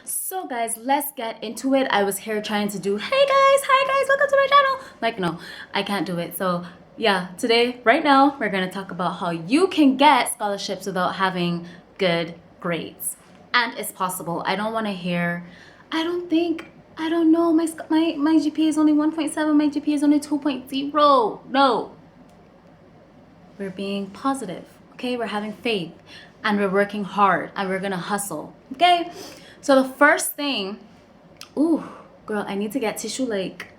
So guys, let's get into it. I was here trying to do, hey guys, hi guys, welcome to my channel. Like, no, I can't do it. So yeah, today, right now, we're gonna talk about how you can get scholarships without having good grades. And it's possible. I don't wanna hear, I don't know, my GPA is only 1.7, my GPA is only 2.0. No, we're being positive, okay? We're having faith and we're working hard and we're gonna hustle, okay? So the first thing, ooh, girl, I need to get tissue. Like,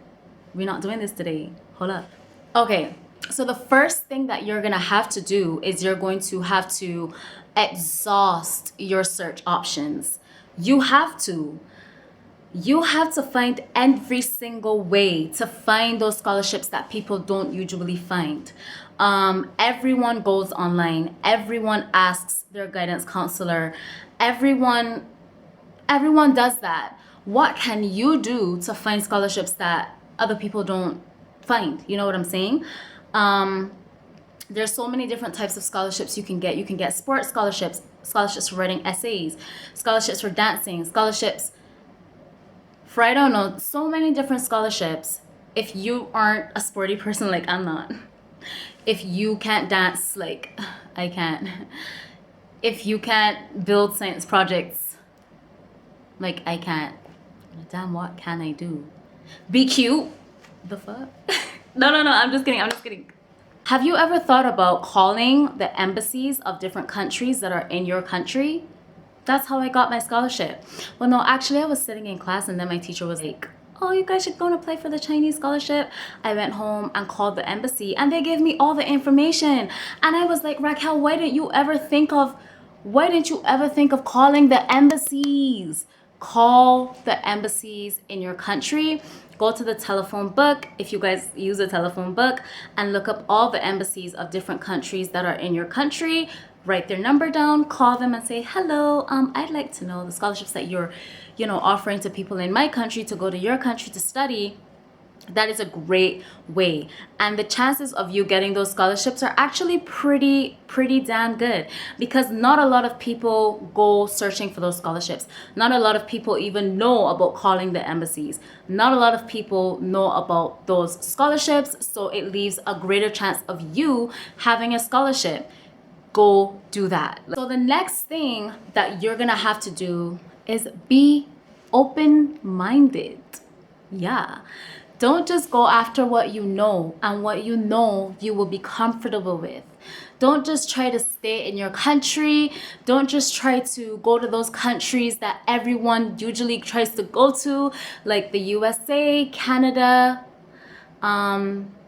we're not doing this today. Hold up. Okay, so the first thing that you're gonna have to do is you're going to have to exhaust your search options. You have to. You have to find every single way to find those scholarships that people don't usually find. Everyone goes online. Everyone asks their guidance counselor. Everyone does that. What can you do to find scholarships that other people don't find? You know what I'm saying? There's so many different types of scholarships you can get. You can get sports scholarships, scholarships for writing essays, scholarships for dancing, scholarships for, I don't know, so many different scholarships. If you aren't a sporty person like I'm not, if you can't dance like I can't, if you can't build science projects like I can't, damn, what can I do? Be cute? The fuck? No, I'm just kidding. I'm just kidding. Have you ever thought about calling the embassies of different countries that are in your country? That's how I got my scholarship. Well, no, actually, I was sitting in class and then my teacher was like, oh, you guys should go and apply for the Chinese scholarship. I went home and called the embassy and they gave me all the information. And I was like, Raquel, why didn't you ever think of calling the embassies? Call the embassies in your country. Go to the telephone book, if you guys use a telephone book, and look up all the embassies of different countries that are in your country. Write their number down, call them and say, hello, I'd like to know the scholarships that you're, offering to people in my country to go to your country to study. That is a great way, and the chances of you getting those scholarships are actually pretty damn good, because not a lot of people go searching for those scholarships. Not a lot of people even know about calling the embassies. Not a lot of people know about those scholarships, so it leaves a greater chance of you having a scholarship. Go do that. So the next thing that you're gonna have to do is be open-minded. Yeah. Don't just go after what you know and what you know you will be comfortable with. Don't just try to stay in your country. Don't just try to go to those countries that everyone usually tries to go to, like the USA, Canada.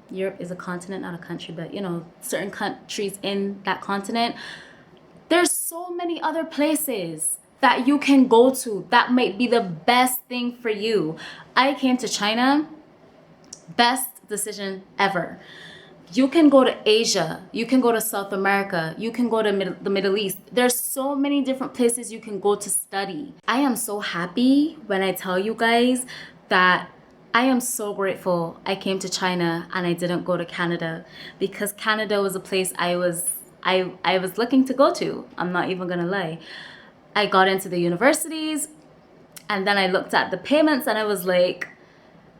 Europe is a continent, not a country, but certain countries in that continent. There's so many other places that you can go to that might be the best thing for you. I came to China. Best decision ever. You can go to Asia, you can go to South America, you can go to the Middle East. There's so many different places you can go to study. I am so happy when I tell you guys that I am so grateful I came to China and I didn't go to Canada, because Canada was a place I was looking to go to. I'm not even gonna lie. I got into the universities and then I looked at the payments and I was like,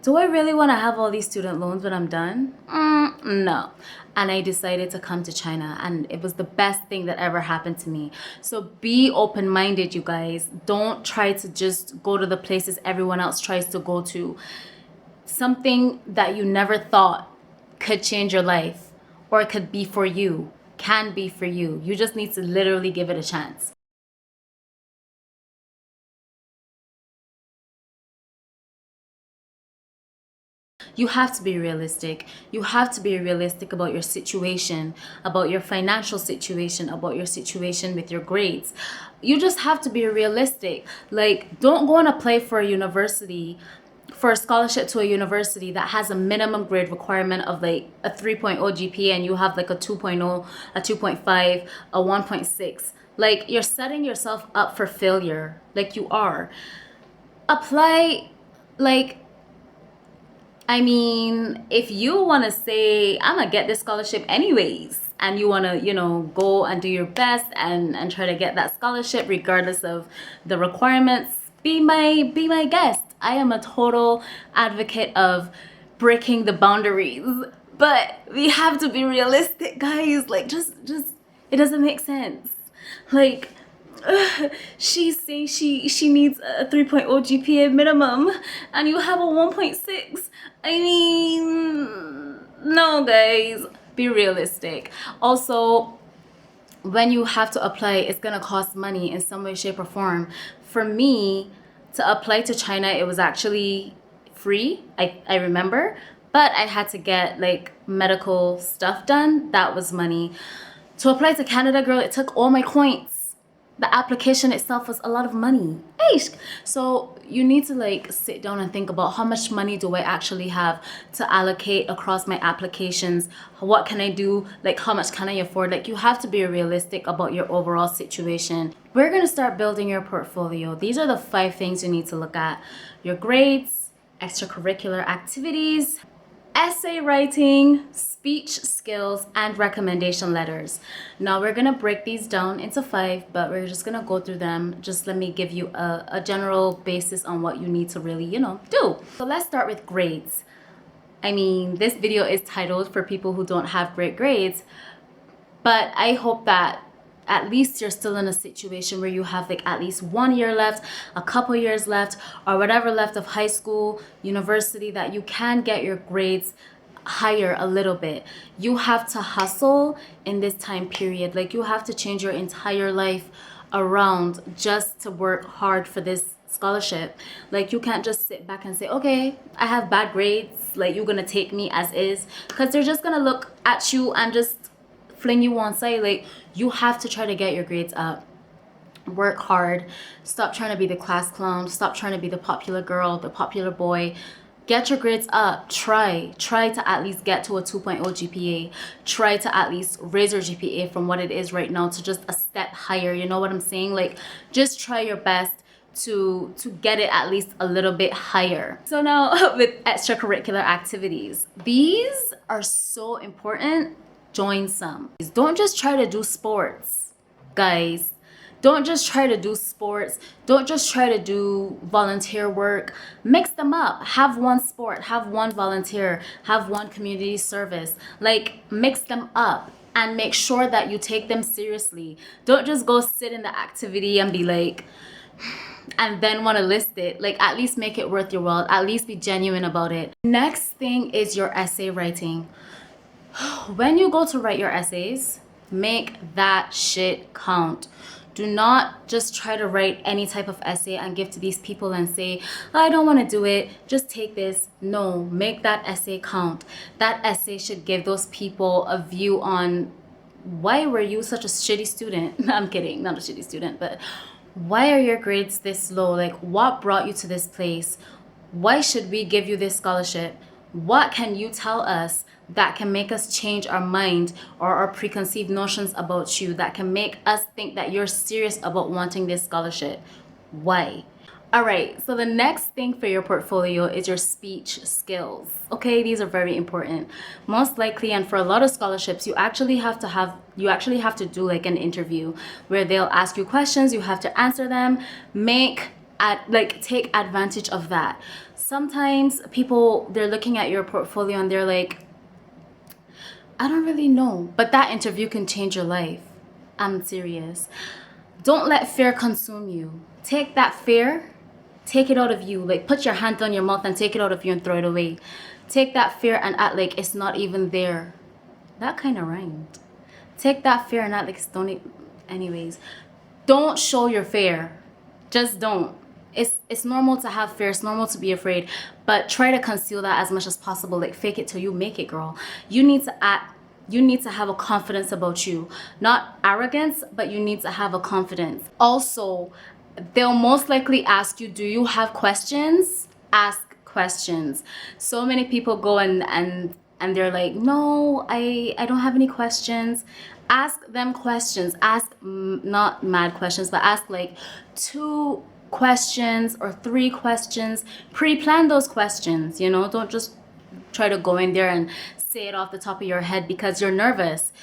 do I really want to have all these student loans when I'm done? No. And I decided to come to China, and it was the best thing that ever happened to me. So be open-minded, you guys. Don't try to just go to the places everyone else tries to go to. Something that you never thought could change your life or could be for you, can be for you. You just need to literally give it a chance. You have to be realistic. You have to be realistic about your situation, about your financial situation, about your situation with your grades. You just have to be realistic. Like, don't go and apply for a university, for a scholarship to a university that has a minimum grade requirement of like a 3.0 GPA and you have like a 2.0, a 2.5, a 1.6. Like, you're setting yourself up for failure. Like, you are. Apply, like, I mean, if you want to say, I'm going to get this scholarship anyways, and you want to, go and do your best and try to get that scholarship regardless of the requirements, be my guest. I am a total advocate of breaking the boundaries, but we have to be realistic, guys. Like, just it doesn't make sense. Like, she's saying she needs a 3.0 GPA minimum, and you have a 1.6. I mean, no, guys, be realistic. Also, when you have to apply, it's gonna cost money in some way, shape, or form. For me, to apply to China, it was actually free. I remember, but I had to get like medical stuff done. That was money. To apply to Canada, girl, it took all my coins. The application itself was a lot of money. Eish. So you need to like sit down and think about how much money do I actually have to allocate across my applications. What can I do? Like, how much can I afford? Like, you have to be realistic about your overall situation. We're gonna start building your portfolio. These are the 5 things you need to look at: your grades, extracurricular activities, essay writing, speech skills, and recommendation letters. Now we're gonna break these down into 5, but we're just gonna go through them. Just let me give you a general basis on what you need to really, do. So let's start with grades. I mean, this video is titled for people who don't have great grades, but I hope that at least you're still in a situation where you have like at least 1 year left, a couple years left, or whatever left of high school, university, that you can get your grades higher a little bit. You have to hustle in this time period. Like, you have to change your entire life around just to work hard for this scholarship. Like, you can't just sit back and say, okay, I have bad grades, like, you're gonna take me as is, because they're just gonna look at you and just fling you one side. Like, you have to try to get your grades up. Work hard. Stop trying to be the class clown. Stop trying to be the popular girl, the popular boy. Get your grades up. Try to at least get to a 2.0 GPA. Try to at least raise your GPA from what it is right now to just a step higher. You know what I'm saying? Like, just try your best to get it at least a little bit higher. So now with extracurricular activities, these are so important. Join some. Don't just try to do sports, guys. Don't just try to do sports. Don't just try to do volunteer work. Mix them up. Have one sport, have one volunteer, have one community service. Like, mix them up and make sure that you take them seriously. Don't just go sit in the activity and be like, and then want to list it. Like, at least make it worth your while. At least be genuine about it. Next thing is your essay writing. When you go to write your essays, make that shit count. Do not just try to write any type of essay and give to these people and say, I don't want to do it, just take this. No, make that essay count. That essay should give those people a view on, why were you such a shitty student? I'm kidding, not a shitty student, but why are your grades this low? Like, what brought you to this place? Why should we give you this scholarship? What can you tell us that can make us change our mind or our preconceived notions about you, that can make us think that you're serious about wanting this scholarship? Why? All right, so the next thing for your portfolio is your speech skills. Okay, these are very important. Most likely, and for a lot of scholarships, you actually have to do like an interview where they'll ask you questions, you have to answer them. Take advantage of that. Sometimes people, they're looking at your portfolio and they're like, I don't really know, but that interview can change your life. I'm serious. Don't let fear consume you. Take that fear, take it out of you. Like, put your hand on your mouth and take it out of you and throw it away. Take that fear and act like it's not even there. That kind of rhymed. Take that fear and act like it's anyways. Don't show your fear. Just don't. It's normal to have fear. It's normal to be afraid, but try to conceal that as much as possible. Like, fake it till you make it, girl. You need to have a confidence about you. Not arrogance, but you need to have a confidence. Also, they'll most likely ask you, do you have questions? Ask questions. So many people go and they're like, no, I don't have any questions. Ask them questions. Ask, not mad questions, but ask like 2 questions or 3 questions. Pre-plan those questions, don't just try to go in there and say it off the top of your head because you're nervous.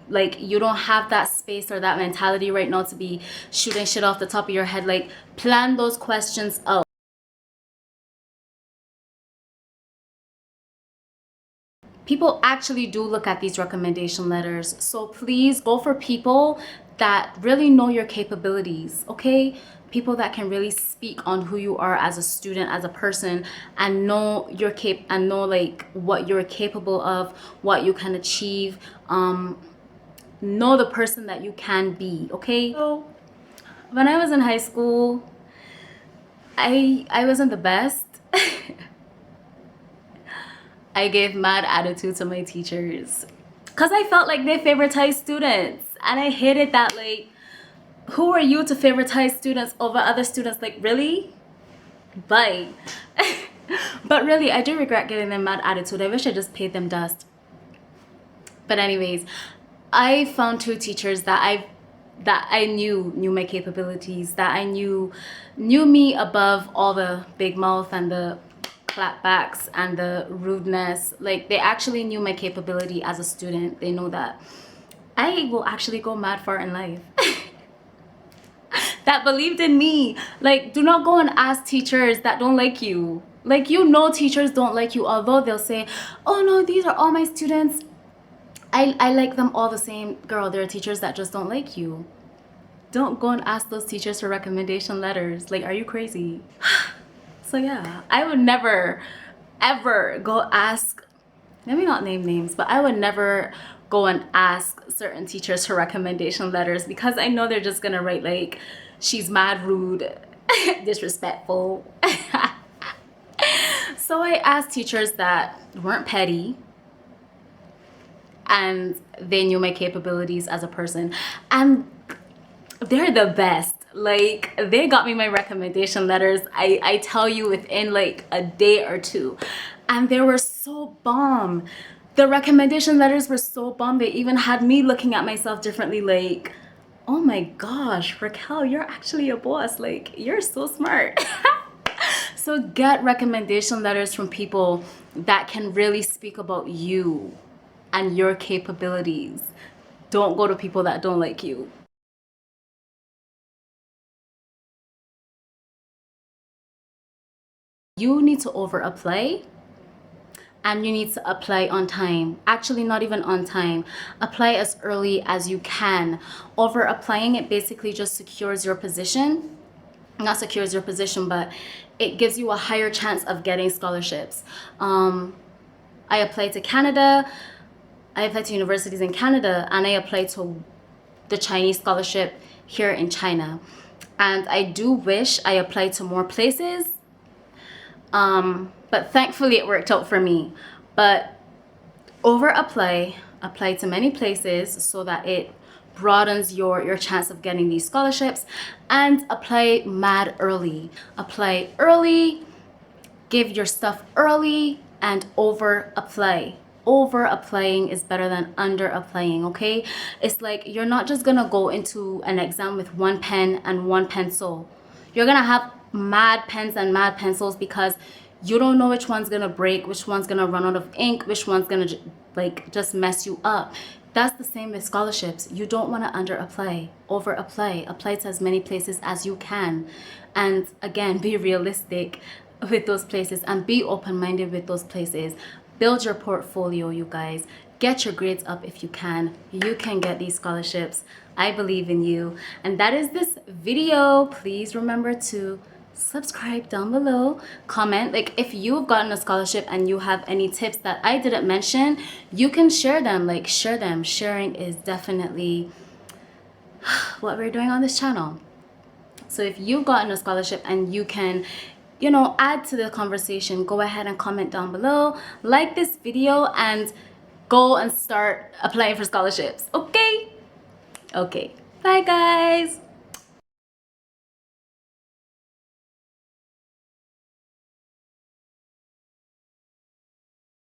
like you don't have that space or that mentality right now to be shooting shit off the top of your head. Like, plan those questions out. People actually do look at these recommendation letters, so please go for people that really know your capabilities, okay? People that can really speak on who you are as a student, as a person, and know your and know like what you're capable of, what you can achieve, know the person that you can be, okay? So when I was in high school, I wasn't the best. I gave mad attitude to my teachers because I felt like they favoritized students, and I hated that. Like, who are you to favoritize students over other students? Like, really? Bye. But really, I do regret giving them mad attitude. I wish I just paid them dust. But anyways, I found two teachers that I knew my capabilities, that I knew me above all the big mouth and the clapbacks and the rudeness. Like, they actually knew my capability as a student. They know that I will actually go mad far in life. That believed in me. Like, do not go and ask teachers that don't like you. Like, you know teachers don't like you, although they'll say, oh no, these are all my students. I like them all the same. Girl, there are teachers that just don't like you. Don't go and ask those teachers for recommendation letters. Like, are you crazy? So yeah, I would never, ever go ask, let me not name names, but I would never go and ask certain teachers for recommendation letters because I know they're just gonna write like, she's mad rude, disrespectful. So I asked teachers that weren't petty, and they knew my capabilities as a person, and they're the best. Like, they got me my recommendation letters, I tell you, within like a day or two, and they were so bomb. The recommendation letters were so bomb. They even had me looking at myself differently, like, oh my gosh, Raquel, you're actually a boss. Like, you're so smart. So get recommendation letters from people that can really speak about you and your capabilities. Don't go to people that don't like you. You need to over apply, and you need to apply on time. Actually, not even on time. Apply as early as you can. Over applying, it basically just secures your position. Not secures your position, but it gives you a higher chance of getting scholarships. I applied to Canada. I applied to universities in Canada, and I applied to the Chinese scholarship here in China. And I do wish I applied to more places. But thankfully it worked out for me. But apply to many places so that it broadens your chance of getting these scholarships, and apply mad early. Apply early, give your stuff early, and over apply. Over applying is better than under applying, okay? It's like, you're not just gonna go into an exam with one pen and one pencil. You're gonna have mad pens and mad pencils because you don't know which one's gonna break, which one's gonna run out of ink, which one's gonna like just mess you up. That's the same with scholarships. You don't want to under apply. Over apply. Apply to as many places as you can, and again, be realistic with those places and be open-minded with those places. Build your portfolio, you guys. Get your grades up if you can. You can get these scholarships. I believe in you. And that is this video. Please remember to subscribe down below, comment. Like, if you've gotten a scholarship and you have any tips that I didn't mention, you can share them. Like, share them. Sharing is definitely what we're doing on this channel. So if you've gotten a scholarship and you can, you know, add to the conversation, go ahead and comment down below, like this video, and go and start applying for scholarships. Okay, bye guys.